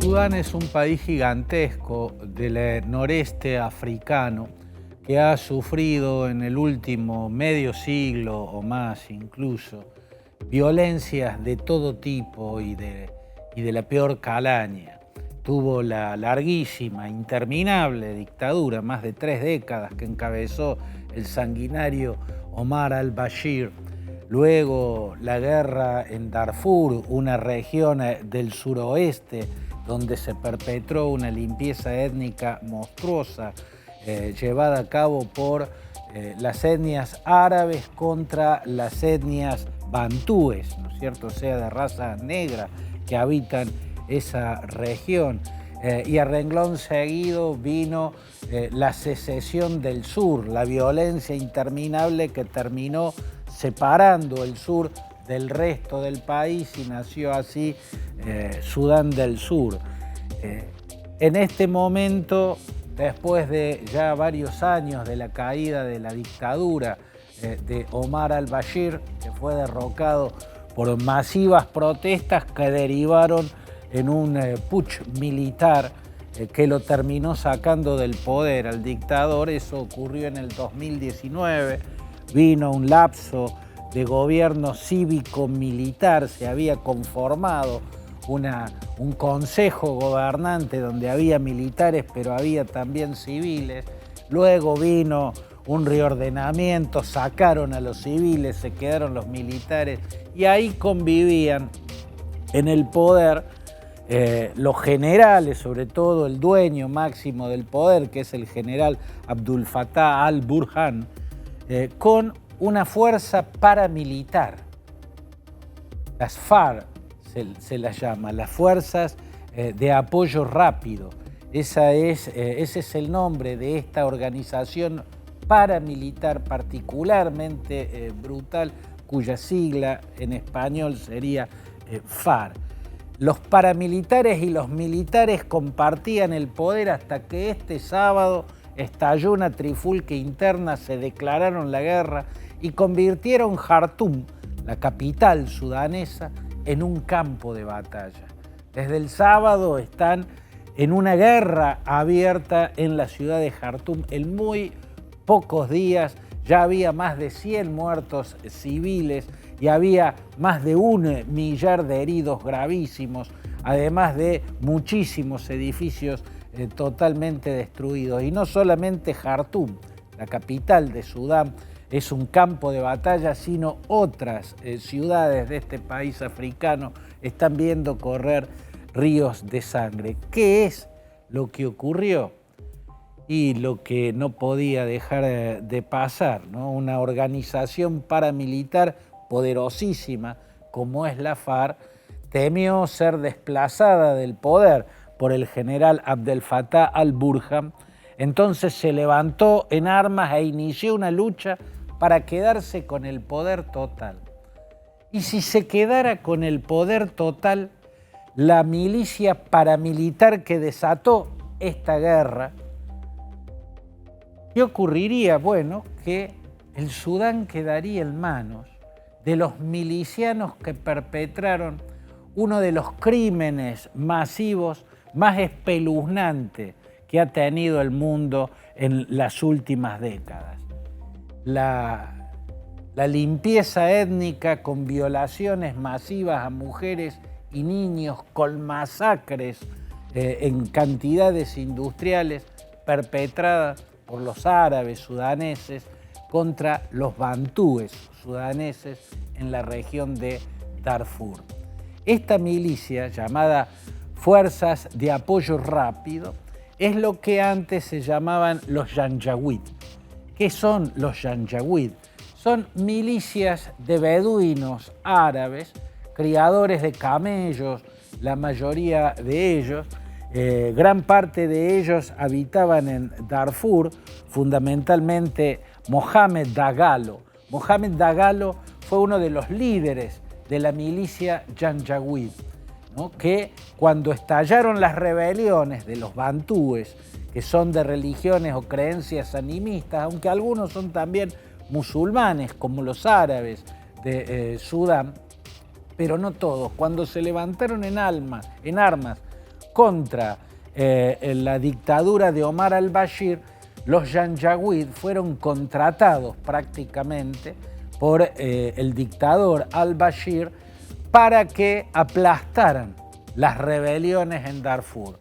Sudán es un país gigantesco del noreste africano que ha sufrido en el último medio siglo o más incluso violencias de todo tipo y de la peor calaña. Tuvo la larguísima, interminable dictadura, más de 3 décadas, que encabezó el sanguinario Omar al-Bashir. Luego la guerra en Darfur, una región del suroeste donde se perpetró una limpieza étnica monstruosa llevada a cabo por las etnias árabes contra las etnias bantúes, ¿no es cierto? O sea, de raza negra que habitan esa región. Y a renglón seguido vino la secesión del sur, la violencia interminable que terminó separando el sur del resto del país y nació así Sudán del Sur. En este momento, después de ya varios años de la caída de la dictadura de Omar al-Bashir, que fue derrocado por masivas protestas que derivaron en un putsch militar que lo terminó sacando del poder al dictador. Eso ocurrió en el 2019, vino un lapso de gobierno cívico-militar, se había conformado un consejo gobernante donde había militares pero había también civiles. Luego vino un reordenamiento, sacaron a los civiles, se quedaron los militares y ahí convivían en el poder los generales, sobre todo el dueño máximo del poder, que es el general Abdel Fattah al-Burhan, con una fuerza paramilitar. Las FARC se las llama, las Fuerzas de Apoyo Rápido. Ese es el nombre de esta organización paramilitar particularmente brutal, cuya sigla en español sería FARC. Los paramilitares y los militares compartían el poder hasta que este sábado estalló una trifulca interna, se declararon la guerra y convirtieron Jartum, la capital sudanesa, en un campo de batalla. Desde el sábado están en una guerra abierta en la ciudad de Jartum. En muy pocos días ya había más de 100 muertos civiles y había más de 1 millar de heridos gravísimos, además de muchísimos edificios totalmente destruidos. Y no solamente Jartum, la capital de Sudán, es un campo de batalla, sino otras ciudades de este país africano están viendo correr ríos de sangre. ¿Qué es lo que ocurrió? Y lo que no podía dejar de pasar, ¿no? Una organización paramilitar poderosísima como es la FARC temió ser desplazada del poder por el general Abdel Fattah al-Burhan. Entonces se levantó en armas e inició una lucha para quedarse con el poder total. Y si se quedara con el poder total, la milicia paramilitar que desató esta guerra, ¿qué ocurriría? Bueno, que el Sudán quedaría en manos de los milicianos que perpetraron uno de los crímenes masivos más espeluznantes que ha tenido el mundo en las últimas décadas. La limpieza étnica con violaciones masivas a mujeres y niños, con masacres en cantidades industriales perpetradas por los árabes sudaneses contra los bantúes sudaneses en la región de Darfur. Esta milicia, llamada Fuerzas de Apoyo Rápido, es lo que antes se llamaban los Janjaweed. ¿Qué son los Janjaweed? Son milicias de beduinos árabes, criadores de camellos, la mayoría de ellos. Gran parte de ellos habitaban en Darfur, fundamentalmente Mohamed Dagalo. Mohamed Dagalo fue uno de los líderes de la milicia Janjaweed, ¿no? Que cuando estallaron las rebeliones de los bantúes, que son de religiones o creencias animistas, aunque algunos son también musulmanes, como los árabes de Sudán, pero no todos, cuando se levantaron en armas contra la dictadura de Omar al-Bashir, los Janjaweed fueron contratados prácticamente por el dictador al-Bashir para que aplastaran las rebeliones en Darfur.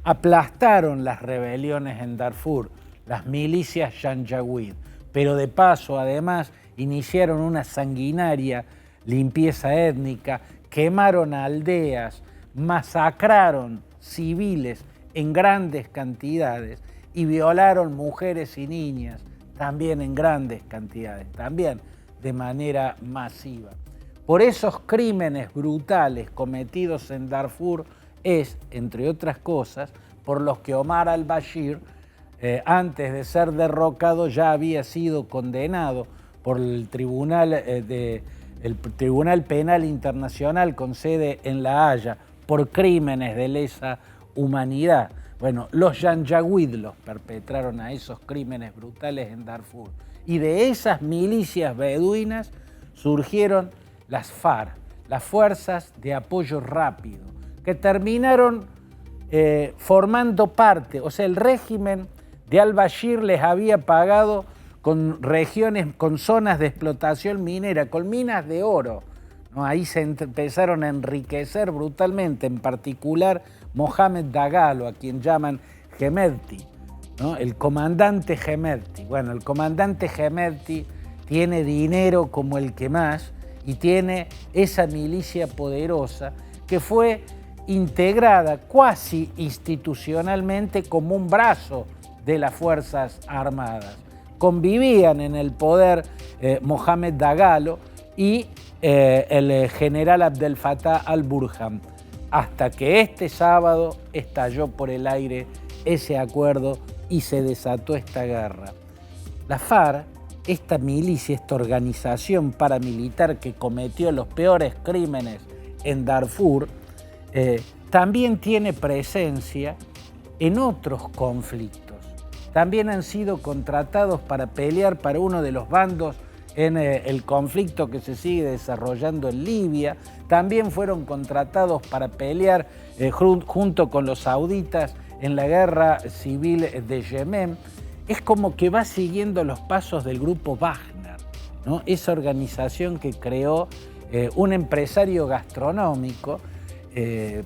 Aplastaron las rebeliones en Darfur, las milicias Janjaweed, pero de paso además iniciaron una sanguinaria limpieza étnica, quemaron aldeas, masacraron civiles en grandes cantidades y violaron mujeres y niñas también en grandes cantidades, también de manera masiva. Por esos crímenes brutales cometidos en Darfur es, entre otras cosas, por los que Omar al-Bashir, antes de ser derrocado, ya había sido condenado por el Tribunal Penal Internacional con sede en La Haya por crímenes de lesa humanidad. Bueno, los Janjaweed los perpetraron a esos crímenes brutales en Darfur. Y de esas milicias beduinas surgieron las FARC, las Fuerzas de Apoyo Rápido, que terminaron formando parte, o sea, el régimen de al-Bashir les había pagado con regiones, con zonas de explotación minera, con minas de oro, ¿no? Ahí se empezaron a enriquecer brutalmente, en particular Mohamed Dagalo, a quien llaman Hemedti, ¿no? El comandante Hemedti. Bueno, el comandante Hemedti tiene dinero como el que más y tiene esa milicia poderosa que fue integrada cuasi institucionalmente como un brazo de las Fuerzas Armadas. Convivían en el poder Mohamed Dagalo y el general Abdel Fattah al-Burhan, hasta que este sábado estalló por el aire ese acuerdo y se desató esta guerra. La FARC, esta milicia, esta organización paramilitar que cometió los peores crímenes en Darfur, también tiene presencia en otros conflictos. También han sido contratados para pelear para uno de los bandos en el conflicto que se sigue desarrollando en Libia. También fueron contratados para pelear junto con los sauditas en la guerra civil de Yemen. Es como que va siguiendo los pasos del grupo Wagner, ¿no? Esa organización que creó un empresario gastronómico,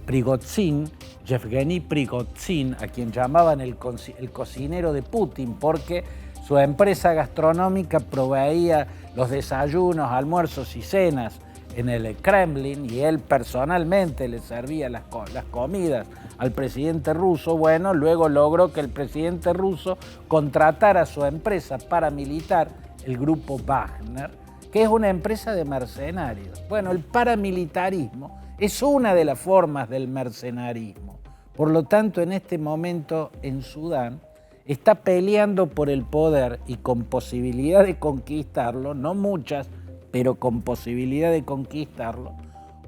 Prigozhin, Yevgeny Prigozhin, a quien llamaban el cocinero de Putin, porque su empresa gastronómica proveía los desayunos, almuerzos y cenas en el Kremlin y él personalmente le servía las comidas al presidente ruso. Bueno, luego logró que el presidente ruso contratara a su empresa paramilitar, el grupo Wagner, que es una empresa de mercenarios. Bueno, el paramilitarismo es una de las formas del mercenarismo. Por lo tanto, en este momento en Sudán está peleando por el poder y con posibilidad de conquistarlo, no muchas, pero con posibilidad de conquistarlo,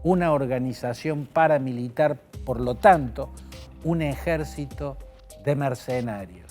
una organización paramilitar, por lo tanto, un ejército de mercenarios.